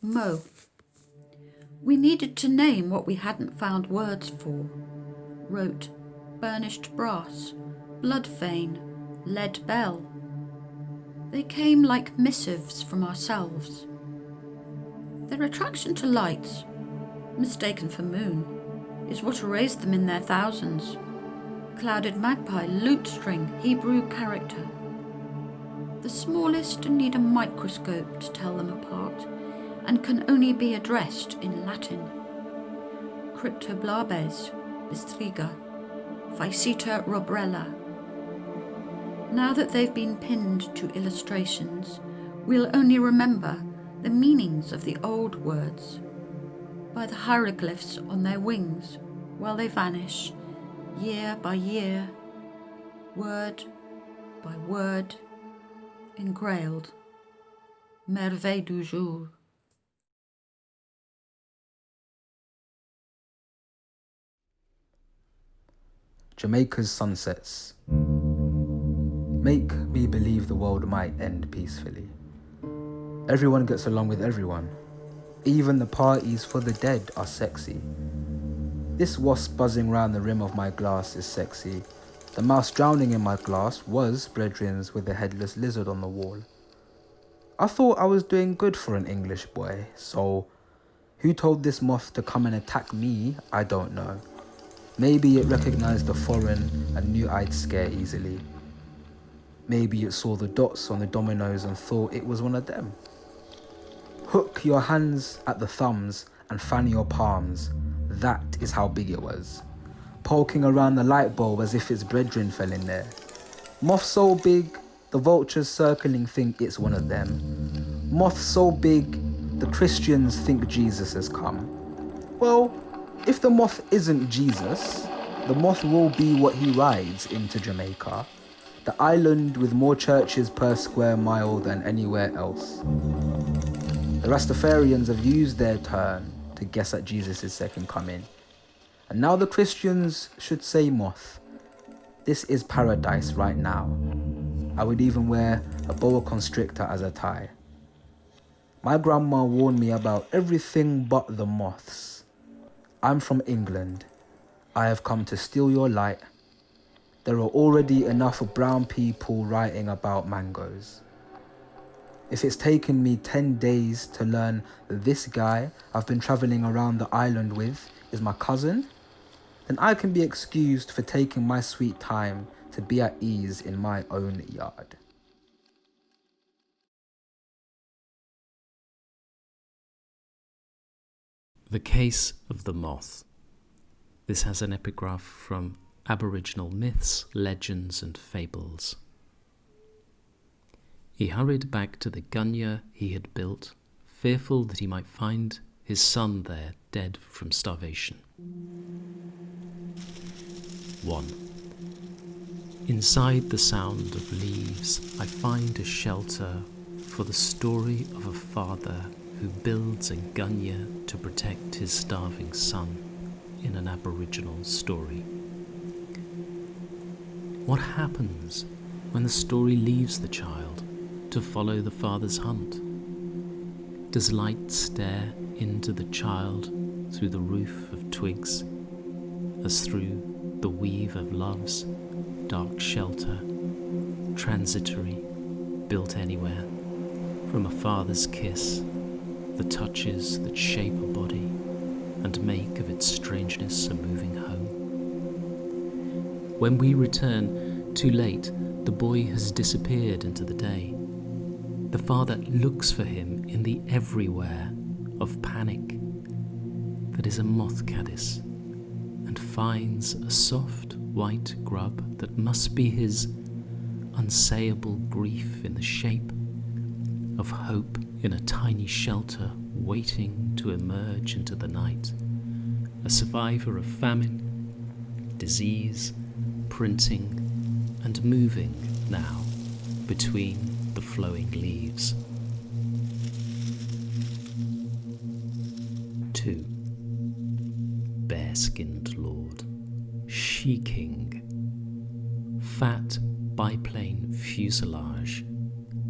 Mo. We needed to name what we hadn't found words for. Wrote burnished brass, blood vein, lead bell. They came like missives from ourselves. Their attraction to lights, mistaken for moon, is what erased them in their thousands. Clouded magpie, lute string, Hebrew character. The smallest need a microscope to tell them apart, and can only be addressed in Latin. Cryptoblabes, bistriga, Ficeta robrella. Now that they've been pinned to illustrations, we'll only remember the meanings of the old words by the hieroglyphs on their wings while they vanish, year by year, word by word, engrailed. Merveille du jour. Jamaica's sunsets. Make me believe the world might end peacefully. Everyone gets along with everyone. Even the parties for the dead are sexy. This wasp buzzing round the rim of my glass is sexy. The mouse drowning in my glass was brethrens with a headless lizard on the wall. I thought I was doing good for an English boy, so who told this moth to come and attack me, I don't know. Maybe it recognized the foreign and knew I'd scare easily. Maybe it saw the dots on the dominoes and thought it was one of them. Hook your hands at the thumbs and fan your palms. That is how big it was. Poking around the light bulb as if its brethren fell in there. Moth so big, the vultures circling think it's one of them. Moth so big, the Christians think Jesus has come. Well, if the moth isn't Jesus, the moth will be what he rides into Jamaica, the island with more churches per square mile than anywhere else. The Rastafarians have used their turn to guess at Jesus' second coming. And now the Christians should say moth. This is paradise right now. I would even wear a boa constrictor as a tie. My grandma warned me about everything but the moths. I'm from England. I have come to steal your light. There are already enough brown people writing about mangoes. If it's taken me 10 days to learn that this guy I've been travelling around the island with is my cousin, then I can be excused for taking my sweet time to be at ease in my own yard. The Case of the Moth. This has an epigraph from Aboriginal Myths, Legends and Fables. He hurried back to the gunya he had built, fearful that he might find his son there dead from starvation. 1. Inside the sound of leaves I find a shelter for the story of a father who builds a gunya to protect his starving son in an Aboriginal story. What happens when the story leaves the child to follow the father's hunt? Does light stare into the child through the roof of twigs, as through the weave of love's dark shelter, transitory, built anywhere, from a father's kiss, the touches that shape a body and make of its strangeness a moving home? When we return, too late, the boy has disappeared into the day. The father looks for him in the everywhere of panic that is a moth caddis, and finds a soft white grub that must be his unsayable grief in the shape of hope in a tiny shelter waiting to emerge into the night, a survivor of famine, disease, printing, and moving now between the flowing leaves. 2. Bare-skinned lord, she-king, fat biplane fuselage,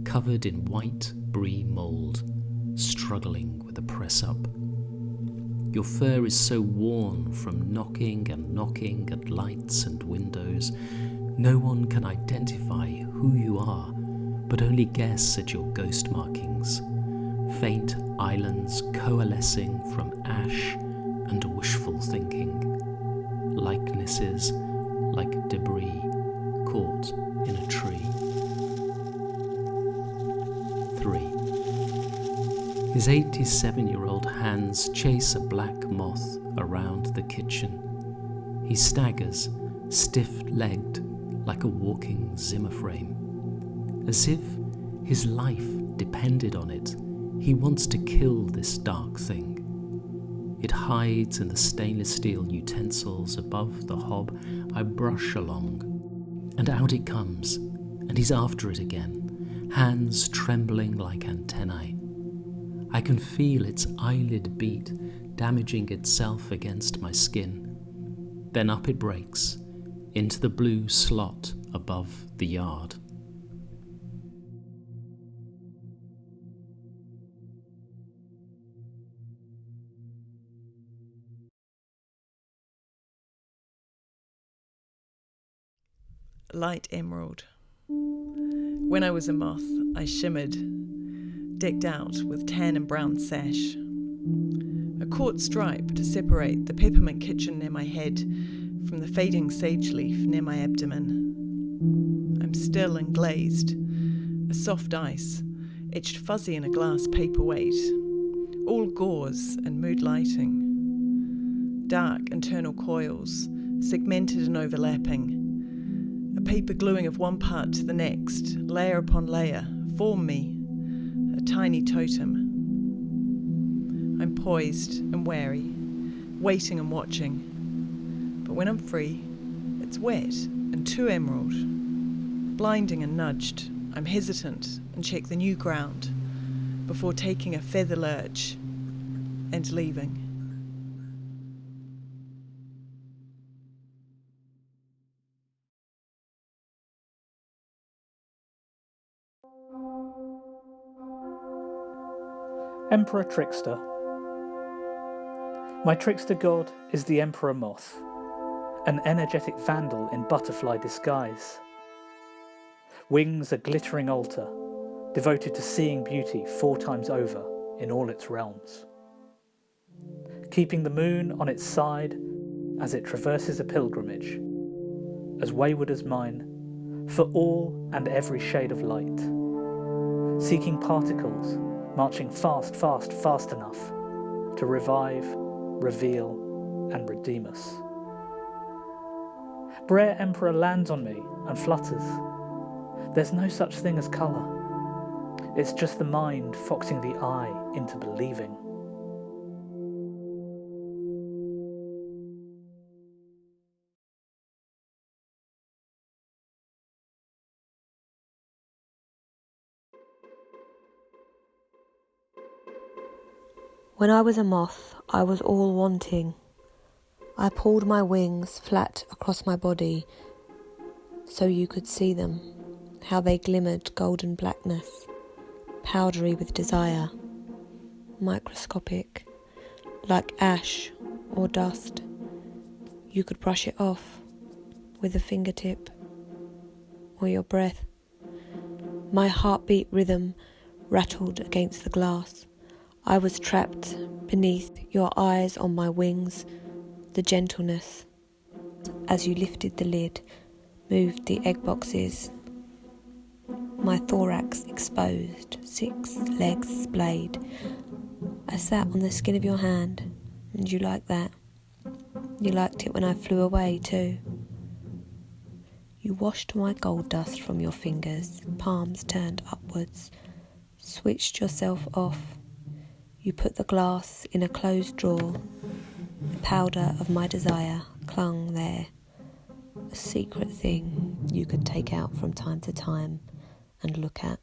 covered in white brie mould, struggling with a press-up. Your fur is so worn from knocking and knocking at lights and windows, no one can identify who you are, but only guess at your ghost markings, faint islands coalescing from ash and wishful thinking, likenesses like debris caught in a tree. 3. His 87-year-old hands chase a black moth around the kitchen. He staggers, stiff-legged, like a walking Zimmer frame. As if his life depended on it, he wants to kill this dark thing. It hides in the stainless steel utensils above the hob I brush along, and out it comes, and he's after it again, hands trembling like antennae. I can feel its eyelid beat, damaging itself against my skin. Then up it breaks, into the blue slot above the yard. Light emerald. When I was a moth, I shimmered, decked out with tan and brown sash. A caught stripe to separate the peppermint kitchen near my head from the fading sage leaf near my abdomen. I'm still and glazed, a soft ice, etched fuzzy in a glass paperweight, all gauze and mood lighting. Dark internal coils, segmented and overlapping. A paper gluing of one part to the next, layer upon layer, form me, a tiny totem. I'm poised and wary, waiting and watching. But when I'm free, it's wet and too emerald. Blinding and nudged, I'm hesitant and check the new ground before taking a feather lurch and leaving. Emperor Trickster. My trickster god is the Emperor Moth, an energetic vandal in butterfly disguise. Wings a glittering altar, devoted to seeing beauty 4 times over in all its realms. Keeping the moon on its side as it traverses a pilgrimage, as wayward as mine, for all and every shade of light. Seeking particles, marching fast enough to revive, reveal, and redeem us. Brer Emperor lands on me and flutters. There's no such thing as colour. It's just the mind foxing the eye into believing. When I was a moth, I was all wanting. I pulled my wings flat across my body so you could see them, how they glimmered golden blackness, powdery with desire, microscopic, like ash or dust. You could brush it off with a fingertip or your breath. My heartbeat rhythm rattled against the glass. I was trapped beneath your eyes on my wings, the gentleness. As you lifted the lid, moved the egg boxes, my thorax exposed, 6 legs splayed. I sat on the skin of your hand, and you liked that. You liked it when I flew away too. You washed my gold dust from your fingers, palms turned upwards, switched yourself off. You put the glass in a closed drawer. The powder of my desire clung there, a secret thing you could take out from time to time and look at.